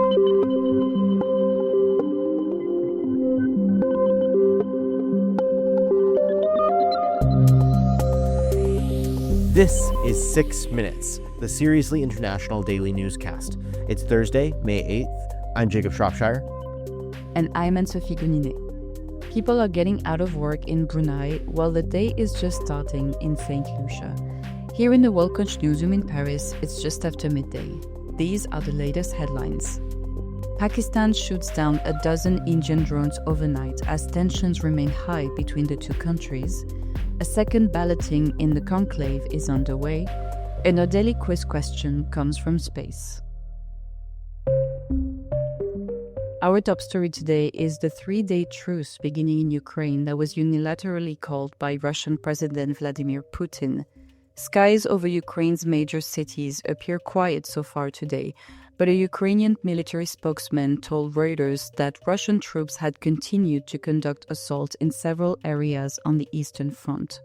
This is 6 Minutes, the Seriously International Daily Newscast. It's Thursday, May 8th. I'm Jacob Shropshire. And I'm Anne-Sophie Goninet. People are getting out of work in Brunei while the day is just starting in St. Lucia. Here in the World Coach newsroom in Paris, it's just after midday. These are the latest headlines. Pakistan shoots down a dozen Indian drones overnight as tensions remain high between the two countries. A second balloting in the conclave is underway, and our daily quiz question comes from space. Our top story today is the 3-day truce beginning in Ukraine that was unilaterally called by Russian President Vladimir Putin. Skies over Ukraine's major cities appear quiet so far today, but a Ukrainian military spokesman told Reuters that Russian troops had continued to conduct assaults in several areas on the Eastern Front.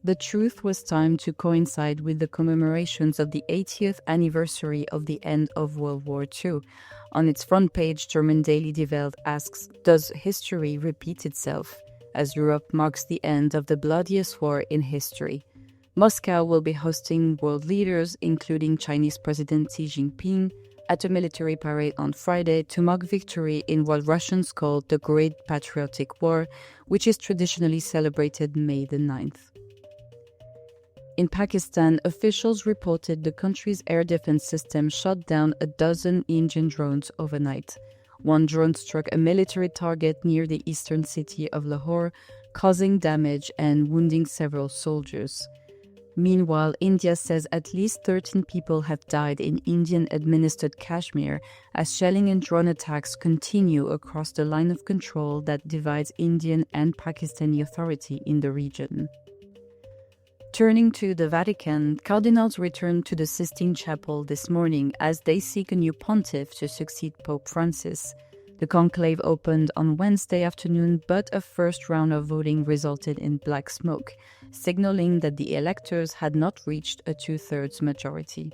The truce was timed to coincide with the commemorations of the 80th anniversary of the end of World War II. On its front page, German Daily Die Welt asks, "Does history repeat itself?" as Europe marks the end of the bloodiest war in history. Moscow will be hosting world leaders, including Chinese President Xi Jinping, at a military parade on Friday to mark victory in what Russians call the Great Patriotic War, which is traditionally celebrated May the 9th. In Pakistan, officials reported the country's air defense system shot down a dozen Indian drones overnight. One drone struck a military target near the eastern city of Lahore, causing damage and wounding several soldiers. Meanwhile, India says at least 13 people have died in Indian-administered Kashmir as shelling and drone attacks continue across the line of control that divides Indian and Pakistani authority in the region. Turning to the Vatican, cardinals returned to the Sistine Chapel this morning as they seek a new pontiff to succeed Pope Francis. The conclave opened on Wednesday afternoon, but a first round of voting resulted in black smoke, signaling that the electors had not reached a 2/3 majority.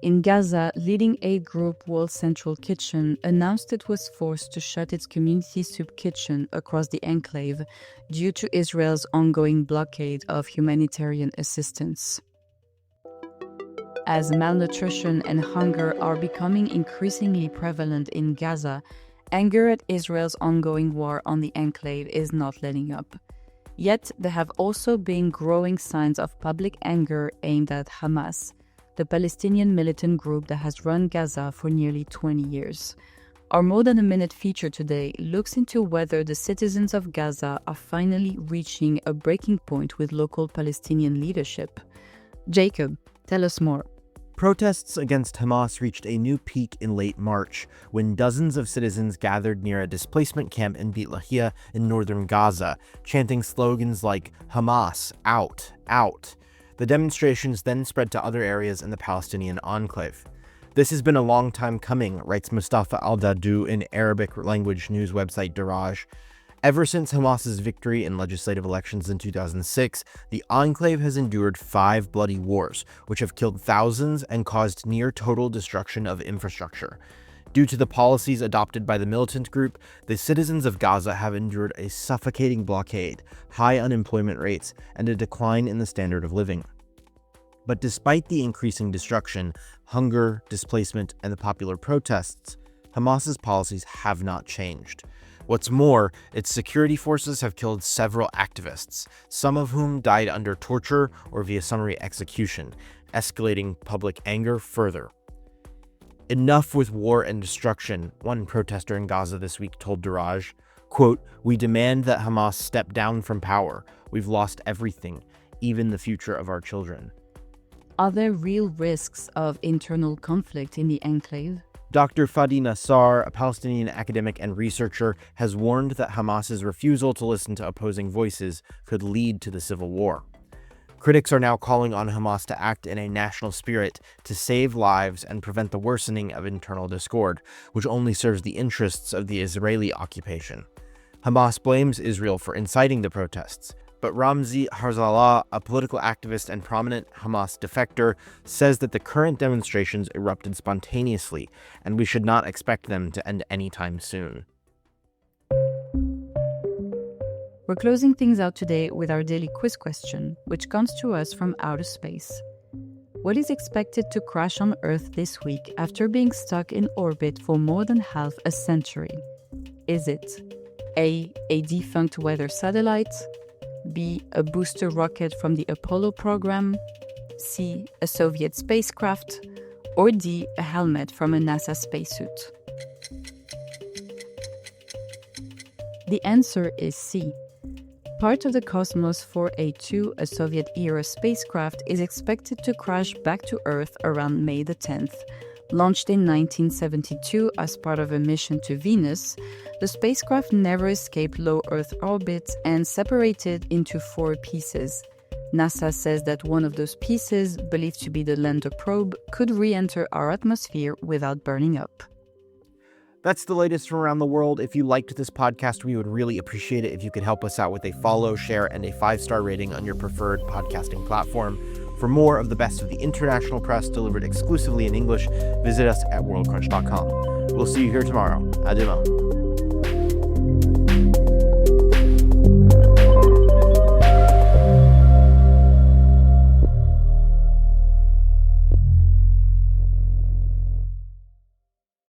In Gaza, leading aid group World Central Kitchen announced it was forced to shut its community soup kitchen across the enclave due to Israel's ongoing blockade of humanitarian assistance. As malnutrition and hunger are becoming increasingly prevalent in Gaza, anger at Israel's ongoing war on the enclave is not letting up. Yet, there have also been growing signs of public anger aimed at Hamas, the Palestinian militant group that has run Gaza for nearly 20 years. Our More Than a Minute feature today looks into whether the citizens of Gaza are finally reaching a breaking point with local Palestinian leadership. Jacob, tell us more. Protests against Hamas reached a new peak in late March when dozens of citizens gathered near a displacement camp in Beit Lahia in northern Gaza, chanting slogans like "Hamas, out, out." The demonstrations then spread to other areas in the Palestinian enclave. "This has been a long time coming," writes Mustafa Al-Dadou in Arabic language news website Daraj. Ever since Hamas's victory in legislative elections in 2006, the enclave has endured 5 bloody wars, which have killed thousands and caused near-total destruction of infrastructure. Due to the policies adopted by the militant group, the citizens of Gaza have endured a suffocating blockade, high unemployment rates, and a decline in the standard of living. But despite the increasing destruction, hunger, displacement, and the popular protests, Hamas's policies have not changed. What's more, its security forces have killed several activists, some of whom died under torture or via summary execution, escalating public anger further. "Enough with war and destruction," one protester in Gaza this week told Daraj. Quote, "We demand that Hamas step down from power. We've lost everything, even the future of our children." Are there real risks of internal conflict in the enclave? Dr. Fadi Nassar, a Palestinian academic and researcher, has warned that Hamas's refusal to listen to opposing voices could lead to the civil war. Critics are now calling on Hamas to act in a national spirit to save lives and prevent the worsening of internal discord, which only serves the interests of the Israeli occupation. Hamas blames Israel for inciting the protests, but Ramzi Harzalah, a political activist and prominent Hamas defector, says that the current demonstrations erupted spontaneously, and we should not expect them to end anytime soon. We're closing things out today with our daily quiz question, which comes to us from outer space. What is expected to crash on Earth this week after being stuck in orbit for more than half a century? Is it A defunct weather satellite, B, a booster rocket from the Apollo program, C, a Soviet spacecraft, or D, a helmet from a NASA spacesuit? The answer is C. Part of the Cosmos 4A2, a Soviet-era spacecraft, is expected to crash back to Earth around May the 10th. Launched in 1972 as part of a mission to Venus, the spacecraft never escaped low Earth orbit and separated into 4 pieces. NASA says that one of those pieces, believed to be the lander probe, could re-enter our atmosphere without burning up. That's the latest from around the world. If you liked this podcast, we would really appreciate it if you could help us out with a follow, share, and a 5-star rating on your preferred podcasting platform. For more of the best of the international press delivered exclusively in English, visit us at worldcrunch.com. We'll see you here tomorrow. À demain.